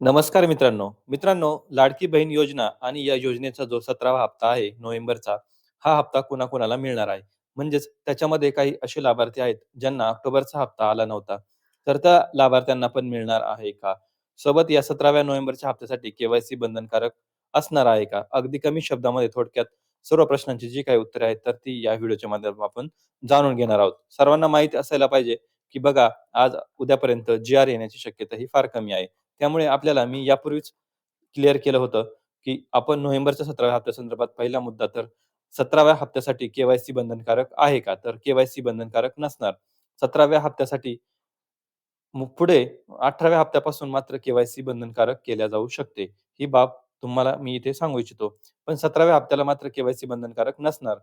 नमस्कार मित्रांनो. मित्रांनो, लाडकी बहीण योजना आणि या योजनेचा जो 17वा हप्ता आहे नोव्हेंबरचा, हा हप्ता कुणाकुणाला मिळणार आहे. म्हणजेच त्याच्यामध्ये काही असे लाभार्थी आहेत, ज्यांना ऑक्टोबरचा हप्ता आला नव्हता. तर त्या लाभार्थ्यांना पण मिळणार आहे का? सोबत या 17व्या नोव्हेंबरच्या हप्त्यासाठी के-वाय-सी बंधनकारक असणार आहे का? अगदी कमी शब्दामध्ये थोडक्यात सर्व प्रश्नांची जी काही उत्तरे आहेत, तर ती या व्हिडिओच्या माध्यमातून आपण जाणून घेणार आहोत. सर्वांना माहिती असायला पाहिजे, की बघा आज उद्यापर्यंत जी-आर येण्याची शक्यता ही फार कमी आहे. त्यामुळे आपल्याला मी यापूर्वीच क्लिअर केलं होतं, की आपण नोव्हेंबरच्या 17व्या हप्त्यासंदर्भात पहिला मुद्दा तर 17व्या हप्त्यासाठी के-वाय-सी बंधनकारक आहे का? तर के-वाय-सी बंधनकारक नसणार. 17व्या हप्त्यासाठी मग पुढे 18व्या हप्त्यापासून मात्र के-वाय-सी बंधनकारक केल्या जाऊ शकते. ही बाब तुम्हाला मी इथे सांगू इच्छितो. पण 17व्या हप्त्याला मात्र के-वाय-सी बंधनकारक नसणार.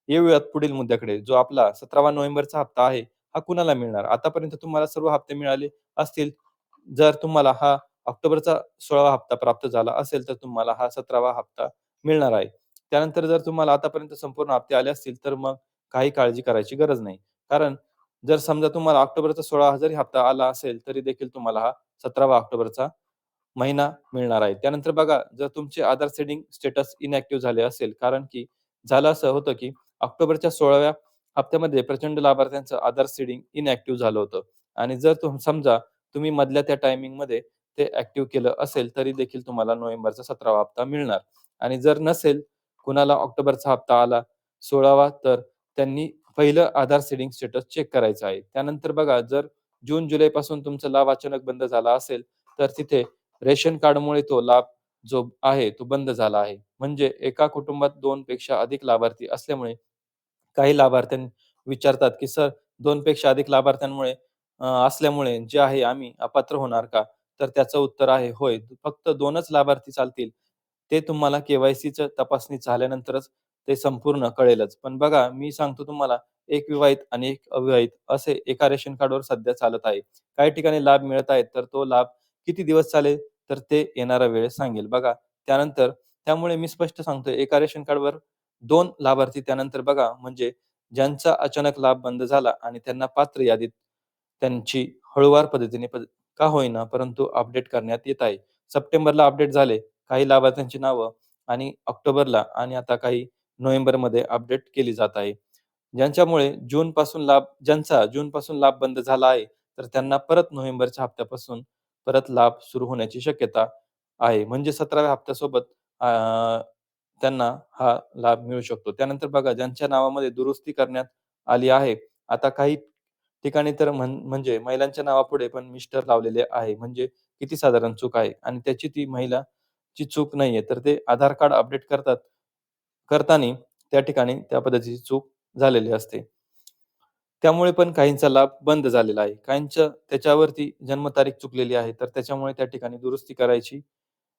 येऊयात पुढील मुद्द्याकडे. जो आपला 17 नोव्हेंबरचा हप्ता आहे, हा कुणाला मिळणार? आतापर्यंत तुम्हाला सर्व हप्ते मिळाले असतील. जर तुम्हाला हा ऑक्टोबरचा 16वा हप्ता प्राप्त झाला असेल, तर तुम्हाला हा 17वा हप्ता मिळणार आहे. त्यानंतर जर तुम्हाला आतापर्यंत संपूर्ण हप्ते आले असतील, तर मग काही काळजी करायची गरज नाही. कारण जर समजा तुम्हाला ऑक्टोबरचा 16 जरी हप्ता आला असेल, तरी देखील तुम्हाला हा 17वा ऑक्टोबरचा महिना मिळणार आहे. त्यानंतर बघा, जर तुमचे आधार सेटिंग स्टेटस इनॅक्टिव्ह झाले असेल, कारण की झालं असं होतं, की ऑक्टोबरच्या 16व्या हप्त्यामध्ये प्रचंड लाभार्थ्यांचं आधार सीडिंग इनॅक्टिव्ह झालं होतं आणि जर समजा तुम्ही मधल्या त्या टायमिंगमध्ये ते ॲक्टिव्ह केलं असेल, तरी देखील तुम्हाला नोव्हेंबरचा 17वा हप्ता मिळणार आणि जर नसेल, कुणाला ऑक्टोबरचा हप्ता आला 16वा, तर त्यांनी पहिलं आधार सीडिंग स्टेटस चेक करायचं आहे. त्यानंतर बघा, जर जून, जुलैपासून तुमचा लाभ अचानक बंद झाला असेल, तर तिथे रेशन कार्डमुळे तो लाभ जो आहे तो बंद झाला आहे. म्हणजे एका कुटुंबात 2 पेक्षा अधिक लाभार्थी असल्यामुळे काही लाभार्थी विचारतात, की "सर 2 पेक्षा अधिक लाभार्थ्यांमुळे असल्यामुळे जे आहे आम्ही अपात्र होणार का?" तर त्याचं उत्तर आहे, "होय, फक्त 2च लाभार्थी चालतील. ते तुम्हाला के-वाय-सीचं तपासणी झाल्यानंतरच ते संपूर्ण कळेलच." पण बघा, मी सांगतो तुम्हाला, एक विवाहित आणि एक अविवाहित असे एका रेशन कार्डवर सध्या चालत आहे. काही ठिकाणी लाभ मिळत आहेत, तर तो लाभ किती दिवस चालेल, तर ते येणारा वेळ सांगेल. बघा, त्यानंतर त्यामुळे मी स्पष्ट सांगतोय, एका रेशन कार्डवर 2 लाभार्थी त्यानंतर बघा, म्हणजे ज्यांचा अचानक लाभ बंद झाला आणि त्यांना पात्र यादीत त्यांची हळूवार पद्धतीने का होईना, परंतु अपडेट करण्यात येत आहे. सप्टेंबरला अपडेट झाले काही लाभार्थ्यांची नावं आणि ऑक्टोबरला आणि आता काही नोव्हेंबरमध्ये अपडेट केली जात आहे. ज्यांचा जूनपासून लाभ बंद झाला आहे, तर त्यांना परत नोव्हेंबरच्या हप्त्यापासून परत लाभ सुरू होण्याची शक्यता आहे. म्हणजे 17व्या हप्त्यासोबत अ, त्यांना हा लाभ मिळू शकतो. त्यानंतर बघा, ज्यांच्या नावामध्ये दुरुस्ती करण्यात आली आहे. आता काही ठिकाणी तर म्हणजे महिलांच्या नावापुढे पण मिस्टर लावलेले आहे. म्हणजे किती साधारण चूक आहे आणि त्याची ती महिलाची चूक नाहीये. तर ते आधार कार्ड अपडेट करताना त्या ठिकाणी त्या पद्धतीची चूक झालेली असते. त्यामुळे पण काहींचा लाभ बंद झालेला आहे. काहींच्या त्याच्यावरती जन्मतारीख चुकलेली आहे. तर त्याच्यामुळे त्या ठिकाणी दुरुस्ती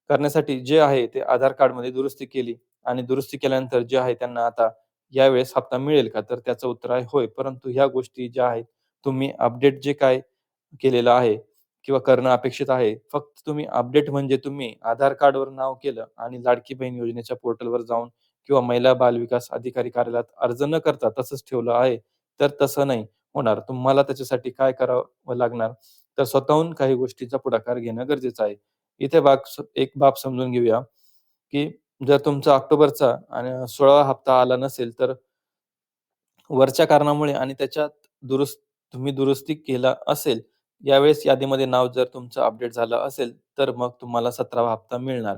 करण्यासाठी जे आहे ते आधार कार्डमध्ये दुरुस्ती केली आणि दुरुस्ती केल्यानंतर जे आहे त्यांना आता यावेळेस हप्ता मिळेल का? तर त्याचं उत्तर आहे होय. परंतु ह्या गोष्टी ज्या आहेत, तुम्ही अपडेट जे काय केलेलं आहे किंवा करणं अपेक्षित आहे. फक्त तुम्ही अपडेट म्हणजे तुम्ही आधार कार्डवर नाव केलं आणि लाडकी बहीण योजनेच्या पोर्टलवर जाऊन किंवा महिला बाल विकास अधिकारी कार्यालयात अर्ज न करता तसंच ठेवलं आहे, तर तसं नाही होणार. तुम्हाला त्याच्यासाठी काय करावं लागणार, तर स्वतःहून काही गोष्टीचा पुढाकार घेणं गरजेचं आहे. इथे एक बाब समजून घेऊया, की जर तुमचा ऑक्टोबरचा आणि 16वा हप्ता आला नसेल, तर वरच्या कारणामुळे आणि त्याच्यात तुम्ही दुरुस्ती केला असेल, यावेळेस यादीमध्ये नाव जर तुमचं अपडेट झालं असेल, तर मग तुम्हाला 17वा हप्ता मिळणार.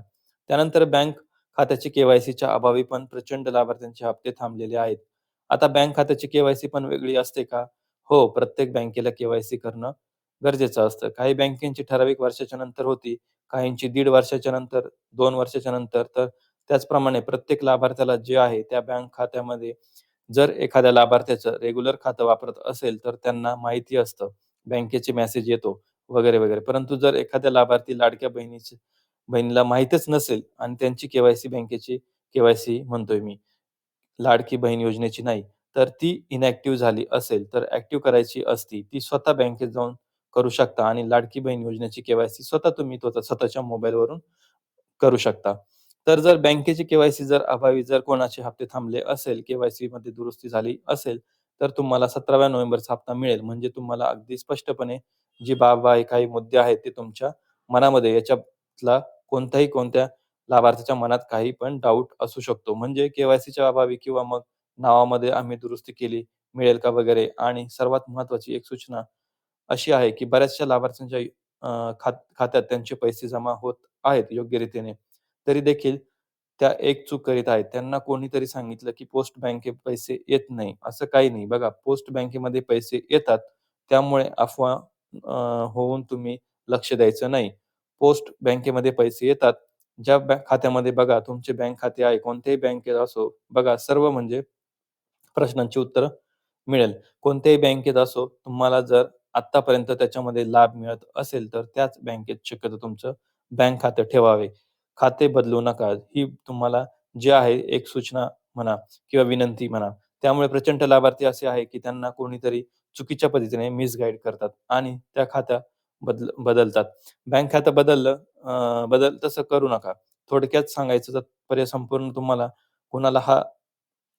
त्यानंतर बँक खात्याची के-वाय-सीच्या अभावी पण प्रचंड लाभार्थ्यांचे हप्ते थांबलेले आहेत. आता बँक खात्याची के-वाय-सी पण वेगळी असते का? हो, प्रत्येक बँकेला के-वाय-सी करणं गरजेचं असतं. काही बँकेची ठराविक वर्षाच्या नंतर होती, काहींची 1.5 वर्षाच्या नंतर, 2 वर्षाच्या नंतर. तर त्याचप्रमाणे प्रत्येक लाभार्थ्याला जे आहे त्या बँक खात्यामध्ये जर एखाद्या लाभार्थ्याचं रेग्युलर खातं वापरत असेल, तर त्यांना माहिती असतं. बँकेचे मेसेज येतो वगैरे, वगैरे. परंतु जर एखाद्या लाभार्थी लाडक्या बहिणीला माहीतच नसेल आणि त्यांची के-वाय-सी बँकेची के-वाय-सी म्हणतोय मी, लाडकी बहीण योजनेची नाही, तर ती इनॅक्टिव्ह झाली असेल, तर ॲक्टिव्ह करायची असती. ती स्वतः बँकेत जाऊन करू शकता आणि लाडकी बहीण योजनेची के-वाय-सी स्वतः तुम्ही स्वतःच्या मोबाईलवरून करू शकता. तर जर बँकेची के-वाय-सी जर अभावी जर कोणाचे हप्ते थांबले असेल, के-वाय-सीमध्ये दुरुस्ती झाली असेल, तर तुम्हाला 17व्या नोव्हेंबरचा हप्ता मिळेल. म्हणजे तुम्हाला अगदी स्पष्टपणे जी बाब आहे, काही मुद्दे आहेत, ते तुमच्या मनामध्ये याच्या लाभार्थीला कोणत्या लाभार्थीच्या मनात काही पण डाऊट असू शकतो. म्हणजे के-वाय-सीच्या अभावी किंवा मग नावामध्ये आम्ही दुरुस्ती केली, मिळेल का वगैरे आणि सर्वात महत्त्वाची एक सूचना अशी आहे, की बऱ्याचशा लाभार्थ्यांच्या खात्यात त्यांचे पैसे जमा होत आहेत योग्य रीतीने. तरी देखील त्या एक चूक करीत आहेत. त्यांना कोणीतरी सांगितलं, की पोस्ट बँकेत पैसे येत नाही. असं काही नाही. बघा पोस्ट बँकेमध्ये पैसे येतात. त्यामुळे अफवा होऊन तुम्ही लक्ष द्यायचं नाही. पोस्ट बँकेमध्ये पैसे येतात. ज्या खात्यामध्ये बघा तुमचे बँक खाते आहे, कोणत्याही बँकेत असो, बघा सर्व म्हणजे प्रश्नांची उत्तरं मिळेल. कोणत्याही बँकेत असो, तुम्हाला जर आत्तापर्यंत त्याच्यामध्ये लाभ मिळत असेल, तर त्याच बँकेत शक्यतो तुमचं बँक खातं ठेवावे. खाते बदलू नका. ही तुम्हाला जी आहे एक सूचना म्हणा किंवा विनंती म्हणा. त्यामुळे प्रचंड लाभार्थी असे आहे, की त्यांना कोणीतरी चुकीच्या पद्धतीने मिसगाईड करतात आणि त्या खात्या बदलतात. बँक खातं तसं करू नका. थोडक्यात सांगायचं तात्पर्य संपूर्ण तुम्हाला कुणाला हा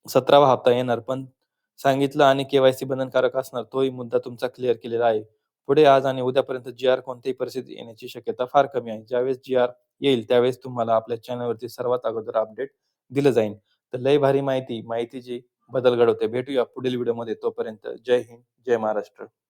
17वा हप्ता येणार, पण सांगितलं आणि के-वाय-सी बंधनकारक असणार. तोही मुद्दा तुमचा क्लिअर केलेला आहे. पुढे आज आणि उद्यापर्यंत जी-आर कोणत्याही परिस्थितीत येण्याची शक्यता फार कमी आहे. ज्यावेळेस जी-आर येईल त्यावेळेस तुम्हाला आपल्या चॅनलवरती सर्वात अगोदर अपडेट दिलं जाईल. तर लय भारी माहिती, माहितीची बदल घडवते. भेटूया पुढील व्हिडिओमध्ये. तोपर्यंत जय हिंद, जय महाराष्ट्र.